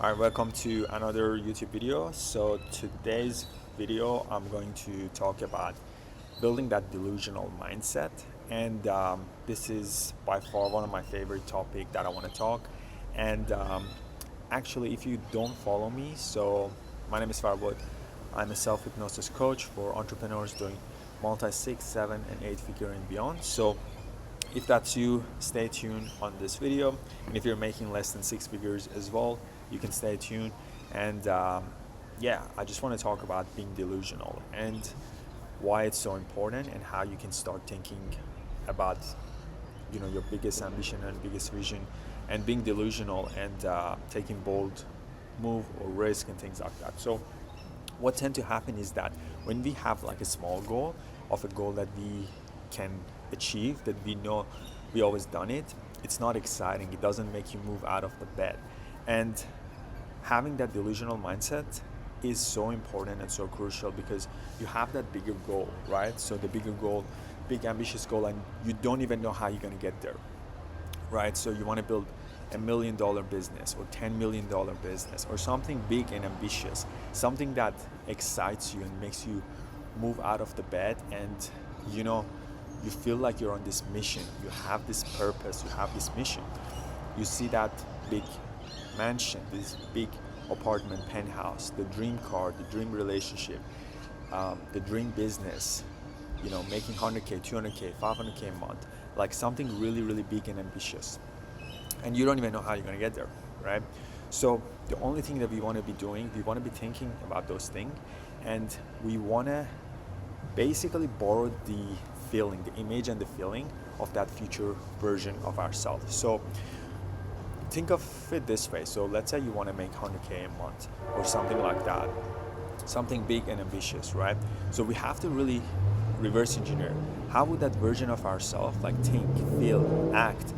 All right, welcome to another YouTube video. So today's video, I'm going to talk about building that delusional mindset, and this is by far one of my favorite topic that I want to talk. And actually, if you don't follow me, so my name is Farwood. I'm a self-hypnosis coach for entrepreneurs doing multi 6, 7, and 8 figure and beyond. So if that's you, stay tuned on this video. And if you're making less than 6 figures as well, you can stay tuned. And yeah, I just want to talk about being delusional and why it's so important and how you can start thinking about your biggest ambition and biggest vision and being delusional and taking bold move or risk and things like that. So what tend to happen is that when we have like a small goal of a goal that we can achieve, that we know we always done it, it's not exciting, it doesn't make you move out of the bed. And having that delusional mindset is so important and so crucial because you have that bigger goal, right? So the bigger goal, big ambitious goal, and you don't even know how you're going to get there, right? So you want to build $1 million business or $10 million business or something big and ambitious, something that excites you and makes you move out of the bed, and you feel like you're on this mission, you have this purpose, you have this mission. You see that big mansion, this big apartment, penthouse, the dream car, the dream relationship, the dream business, making 100K, 200K, 500K a month, like something really, really big and ambitious. And you don't even know how you're going to get there, right? So the only thing that we want to be doing, we want to be thinking about those things, and we want to basically borrow the feeling, the image and the feeling of that future version of ourselves. So think of it this way. So let's say you want to make 100K a month or something like that, something big and ambitious, right? So we have to really reverse engineer. How would that version of ourselves like think, feel, act,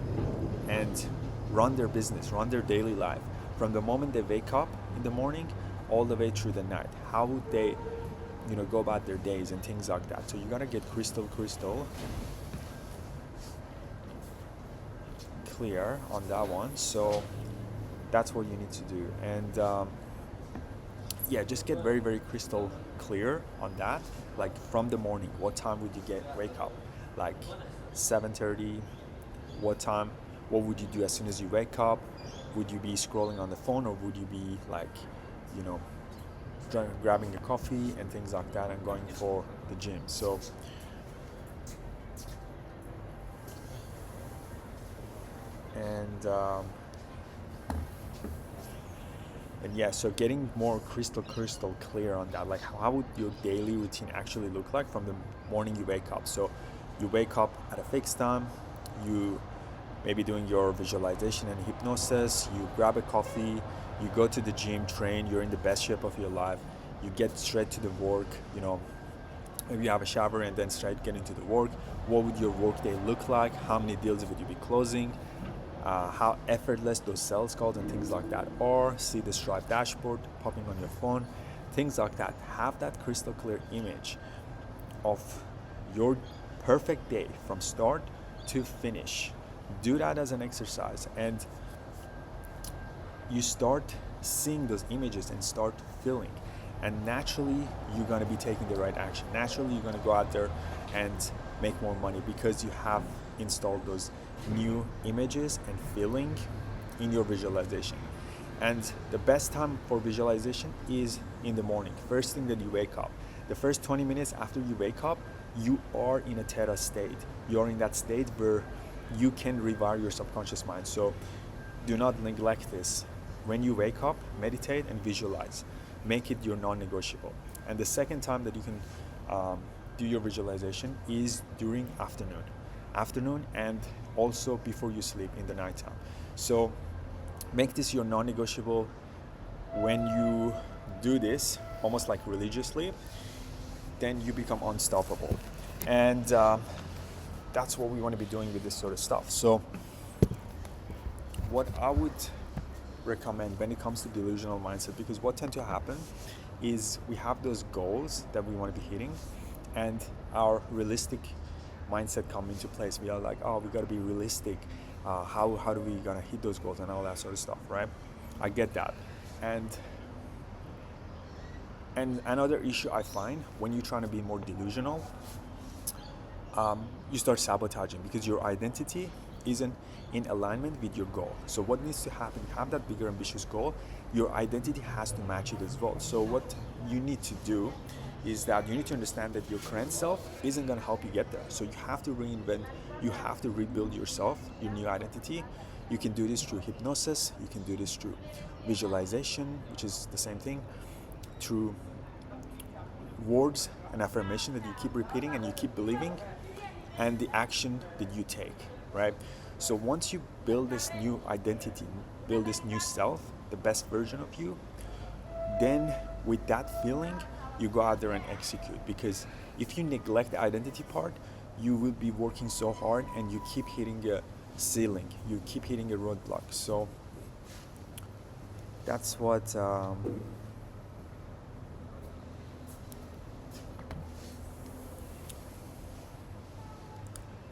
and run their business, run their daily life from the moment they wake up in the morning all the way through the night? How would they go about their days and things like that? So you gotta get crystal clear on that one. So that's what you need to do. And yeah, just get very, very crystal clear on that. Like from the morning, what time would you wake up? Like 7:30? What would you do as soon as you wake up? Would you be scrolling on the phone, or would you be like, grabbing a coffee and things like that and going for the gym? So and yeah, so getting more crystal clear on that, like how would your daily routine actually look like from the morning you wake up? So you wake up at a fixed time, you maybe doing your visualization and hypnosis, you grab a coffee, you go to the gym, train, you're in the best shape of your life, you get straight to the work, maybe you have a shower and then straight get into the work. What would your work day look like? How many deals would you be closing? How effortless those sales calls and things like that are. See the Stripe dashboard popping on your phone, things like that. Have that crystal clear image of your perfect day from start to finish. Do that as an exercise, and you start seeing those images and start feeling, and naturally you're going to be taking the right action. Naturally you're going to go out there and make more money because you have installed those new images and feeling in your visualization. And the best time for visualization is in the morning, first thing that you wake up. The first 20 minutes after you wake up, you are in a theta state. You're in that state where you can rewire your subconscious mind. So do not neglect this. When you wake up, meditate and visualize. Make it your non-negotiable. And the second time that you can do your visualization is during afternoon, and also before you sleep in the nighttime. So make this your non-negotiable. When you do this almost like religiously, then you become unstoppable. And that's what we want to be doing with this sort of stuff. So what I would recommend when it comes to delusional mindset, because what tends to happen is we have those goals that we want to be hitting, and our realistic mindset come into place. We are like, oh, we got to be realistic. How do we gonna hit those goals and all that sort of stuff, right? I get that. And another issue I find when you're trying to be more delusional, you start sabotaging because your identity isn't in alignment with your goal. So what needs to happen? You have that bigger ambitious goal, your identity has to match it as well. So what you need to do is that you need to understand that your current self isn't going to help you get there. So you have to reinvent, you have to rebuild yourself, your new identity. You can do this through hypnosis, you can do this through visualization, which is the same thing, through words and affirmation that you keep repeating and you keep believing, and the action that you take, right? So once you build this new identity, build this new self, the best version of you, then with that feeling, you go out there and execute. Because if you neglect the identity part, you will be working so hard and you keep hitting a ceiling, you keep hitting a roadblock. So that's what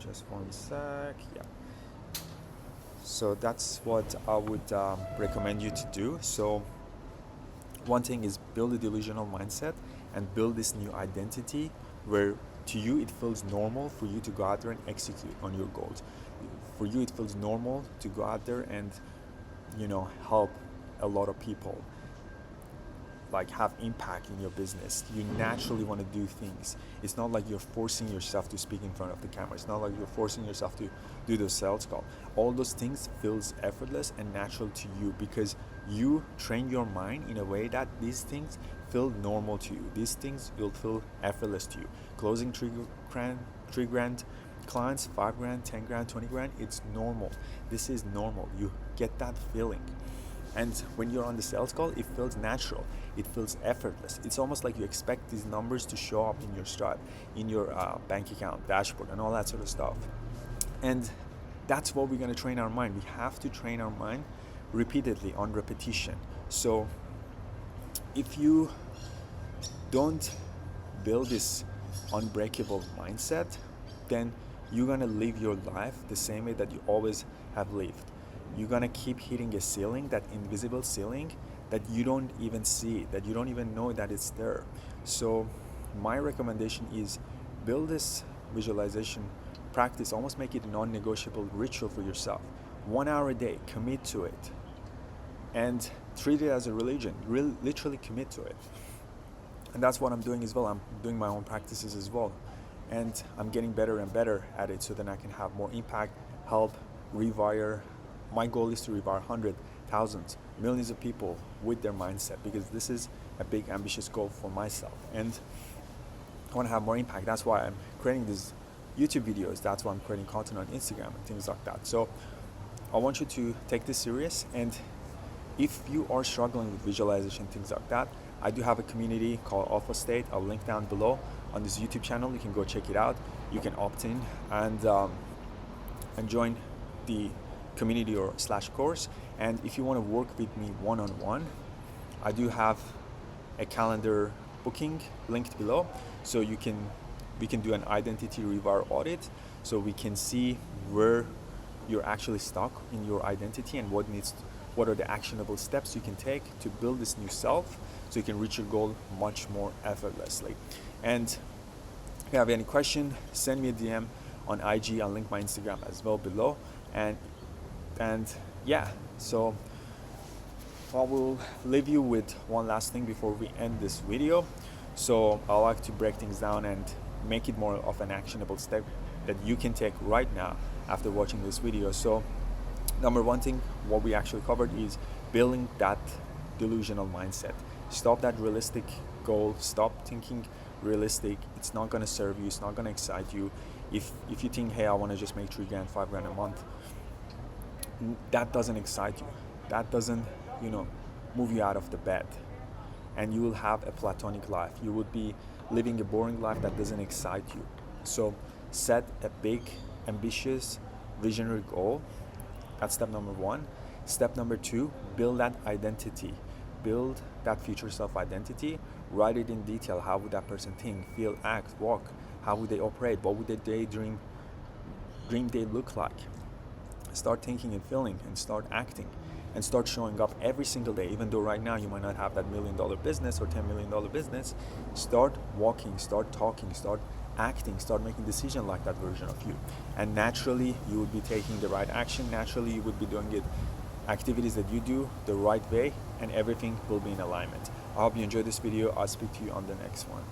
just one sec. Yeah, so that's what I would recommend you to do. So one thing is build a delusional mindset and build this new identity where to you it feels normal for you to go out there and execute on your goals. For you it feels normal to go out there and help a lot of people, like have impact in your business. You naturally want to do things. It's not like you're forcing yourself to speak in front of the camera. It's not like you're forcing yourself to do those sales calls. All those things feels effortless and natural to you because you train your mind in a way that these things feel normal to you. These things will feel effortless to you. Closing three grand clients, 5 grand, 10 grand, 20 grand, it's normal. This is normal. You get that feeling. And when you're on the sales call, it feels natural. It feels effortless. It's almost like you expect these numbers to show up in your Stripe, in your bank account, dashboard, and all that sort of stuff. And that's what we're going to train our mind. We have to train our mind repeatedly on repetition. So if you don't build this unbreakable mindset, then you're going to live your life the same way that you always have lived. You're going to keep hitting a ceiling, that invisible ceiling that you don't even see, that you don't even know that it's there. So my recommendation is build this visualization practice, almost make it a non-negotiable ritual for yourself. 1 hour a day, commit to it. And treat it as a religion, literally commit to it. And that's what I'm doing as well. I'm doing my own practices as well. And I'm getting better and better at it so then I can have more impact, help, rewire. My goal is to rewire hundreds, thousands, millions of people with their mindset, because this is a big ambitious goal for myself. And I want to have more impact. That's why I'm creating these YouTube videos. That's why I'm creating content on Instagram and things like that. So I want you to take this serious. And if you are struggling with visualization, things like that, I do have a community called Alpha State. I'll link down below on this YouTube channel. You can go check it out. You can opt in and join the community or / course. And if you want to work with me one-on-one, I do have a calendar booking linked below, so we can do an identity rewire audit, so we can see where you're actually stuck in your identity and what are the actionable steps you can take to build this new self so you can reach your goal much more effortlessly. And if you have any question, send me a DM on IG. I'll link my Instagram as well below. And yeah, so I will leave you with one last thing before we end this video. So I like to break things down and make it more of an actionable step that you can take right now after watching this video. So number one thing, what we actually covered is building that delusional mindset. Stop that realistic goal. Stop thinking realistic. It's not going to serve you. It's not going to excite you. If you think, hey, I want to just make 3 grand, 5 grand a month, that doesn't excite you. That doesn't, move you out of the bed. And you will have a platonic life. You would be living a boring life that doesn't excite you. So set a big, ambitious, visionary goal. That's step number 1. Step number 2, build that identity. Build that future self identity. Write it in detail. How would that person think, feel, act, walk? How would they operate? What would their dream day look like? Start thinking and feeling and start acting. and start showing up every single day. Even though right now you might not have that $1 million business or $10 million business, start walking, start talking, start acting, start making decisions like that version of you. And naturally, you would be taking the right action. Naturally, you would be doing it activities that you do the right way, and everything will be in alignment. I hope you enjoyed this video. I'll speak to you on the next one.